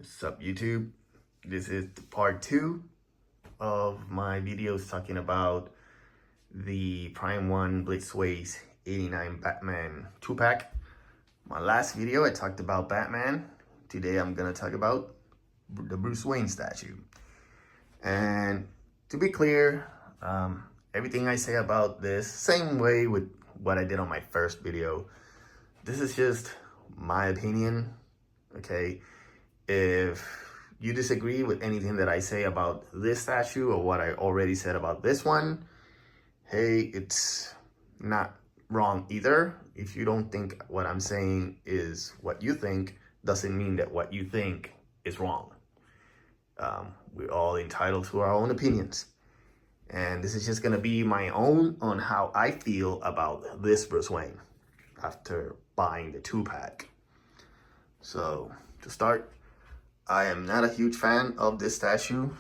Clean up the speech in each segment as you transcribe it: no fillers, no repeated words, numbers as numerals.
What's up, YouTube? This is part 2 of my videos talking about the Prime 1 Blitzways 89 Batman 2-pack. My last video, I talked about Batman. Today, I'm going to talk about the Bruce Wayne statue. And to be clear, everything I say about this, same way with what I did on my first video. This is just my opinion, okay? If you disagree with anything that I say about this statue or what I already said about this one, hey, it's not wrong either. If you don't think what I'm saying is what you think, doesn't mean that what you think is wrong. We're all entitled to our own opinions. And this is just going to be my own on how I feel about this Bruce Wayne after buying the 2-pack. So, to start, I am not a huge fan of this statue.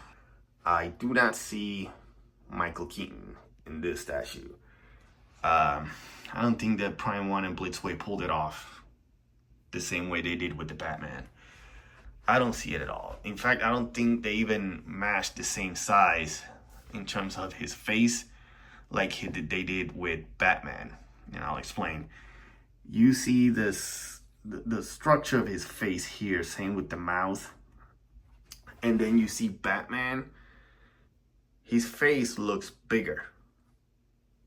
I do not see Michael Keaton in this statue. I don't think that Prime 1 and Blitzway pulled it off the same way they did with the Batman. I don't see it at all. In fact, I don't think they even matched the same size in terms of his face like they did with Batman. And I'll explain. You see this, the structure of his face here, same with the mouth. And then you see Batman, his face looks bigger.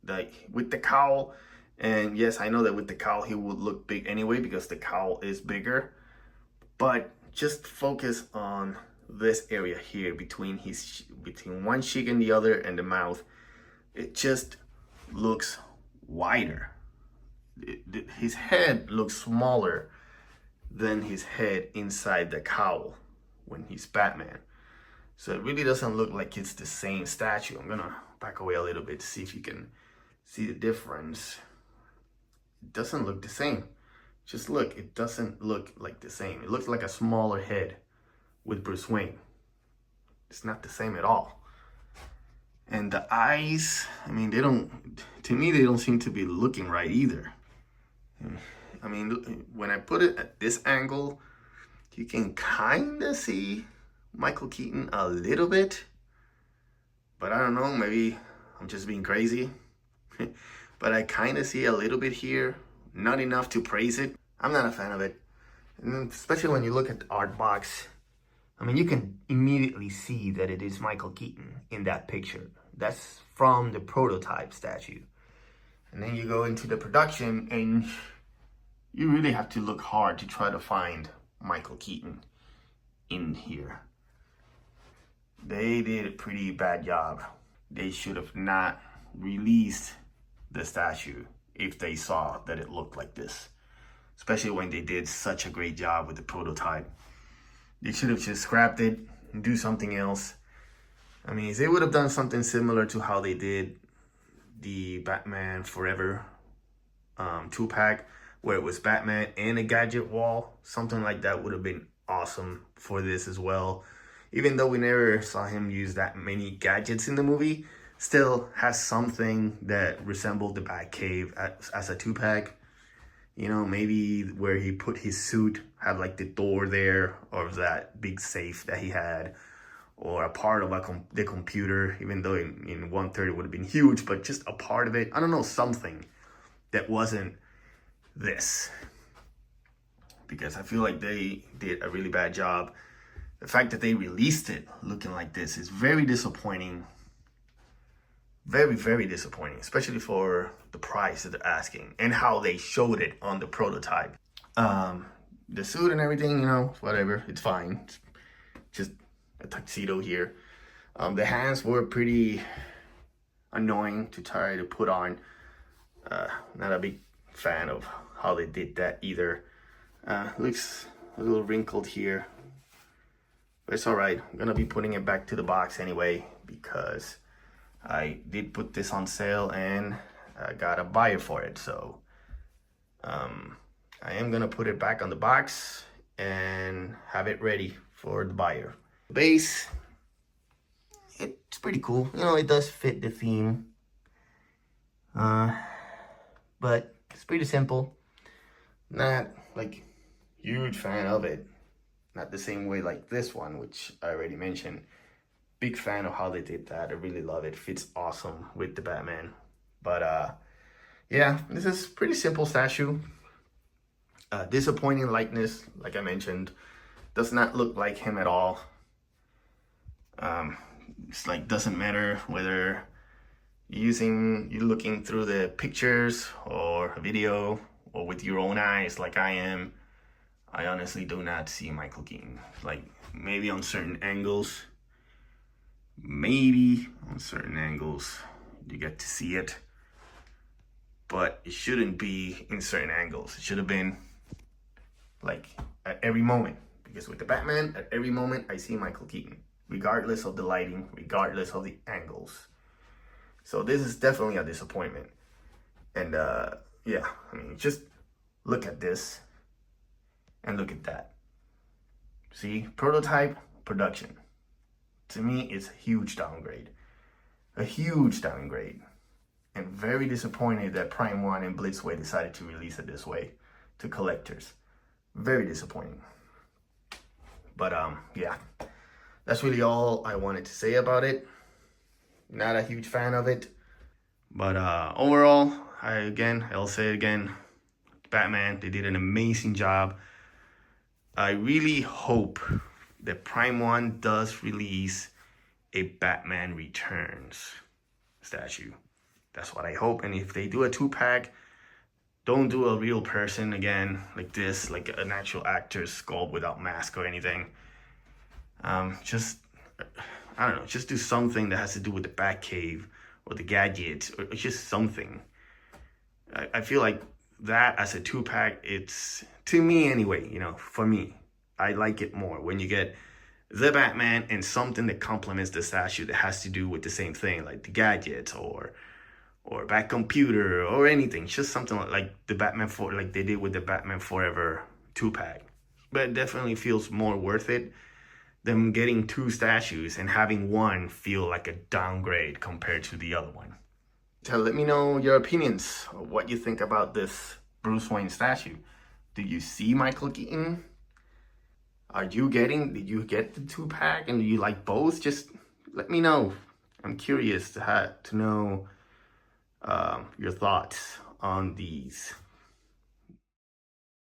Like with the cowl, and yes, I know that with the cowl he would look big anyway because the cowl is bigger. But just focus on this area here between one cheek and the other and the mouth. It just looks wider. His head looks smaller than his head inside the cowl when he's Batman. So it really doesn't look like it's the same statue. I'm gonna back away a little bit to see if you can see the difference. It doesn't look the same. Just look, it doesn't look like the same. It looks like a smaller head with Bruce Wayne. It's not the same at all. And the eyes, I mean, to me, they don't seem to be looking right either. I mean, when I put it at this angle, you can kind of see Michael Keaton a little bit. But I don't know, maybe I'm just being crazy. But I kind of see a little bit here. Not enough to praise it. I'm not a fan of it. And especially when you look at the art box. I mean, you can immediately see that it is Michael Keaton in that picture. That's from the prototype statue. And then you go into the production and you really have to look hard to try to find Michael Keaton in here. They did a pretty bad job. They should have not released the statue if they saw that it looked like this. Especially when they did such a great job with the prototype. They should have just scrapped it and do something else. I mean, if they would have done something similar to how they did the Batman Forever 2-pack, where it was Batman and a gadget wall, something like that would have been awesome for this as well. Even though we never saw him use that many gadgets in the movie, still has something that resembled the Batcave as a 2-pack. You know, maybe where he put his suit, had like the door there, or that big safe that he had, or a part of the computer, even though in 1/3 it would have been huge, but just a part of it. I don't know, something that wasn't this. Because I feel like they did a really bad job. The fact that they released it looking like this is very disappointing. Very, very disappointing, especially for the price that they're asking and how they showed it on the prototype. The suit and everything, you know, whatever, it's fine. It's just a tuxedo here. The hands were pretty annoying to try to put on. Not a big fan of how they did that either. Looks a little wrinkled here, but it's all right. I'm gonna be putting it back to the box anyway because I did put this on sale and I got a buyer for it. So I am gonna put it back on the box and have it ready for the buyer. The base, it's pretty cool. You know, it does fit the theme. But it's pretty simple. Not like huge fan of it. Not the same way like this one, which I already mentioned. Big fan of how they did that. I really love it. Fits awesome with the Batman. But yeah, this is pretty simple statue. Disappointing likeness, like I mentioned. Does not look like him at all. It's like doesn't matter whether you're looking through the pictures or a video or with your own eyes like I am. I honestly do not see Michael Keaton. Like maybe on certain angles you get to see it, but it shouldn't be in certain angles. It should have been like at every moment, because with the Batman, at every moment I see Michael Keaton, regardless of the lighting, regardless of the angles. So this is definitely a disappointment. And yeah, I mean, just look at this and look at that. See, prototype, production. To me, it's a huge downgrade. A huge downgrade. And very disappointed that Prime 1 and Blitzway decided to release it this way to collectors. Very disappointing. But yeah, that's really all I wanted to say about it. Not a huge fan of it. But overall, I'll say it again, Batman, they did an amazing job. I really hope that Prime 1 does release a Batman Returns statue. That's what I hope. And if they do a 2-pack, don't do a real person again like this, like an actual actor's sculpt without mask or anything. Just, I don't know, just do something that has to do with the Batcave or the gadgets, or just something. I feel like that as a 2-pack, it's, to me anyway, you know, for me, I like it more when you get the Batman and something that complements the statue that has to do with the same thing, like the gadgets or Bat Computer or anything. Just something like the Batman like they did with the Batman Forever 2-pack. But it definitely feels more worth it than getting 2 statues and having one feel like a downgrade compared to the other one. So let me know your opinions, what you think about this Bruce Wayne statue. Do you see Michael Keaton? Did you get the 2-pack and do you like both? Just let me know. I'm curious to know your thoughts on these.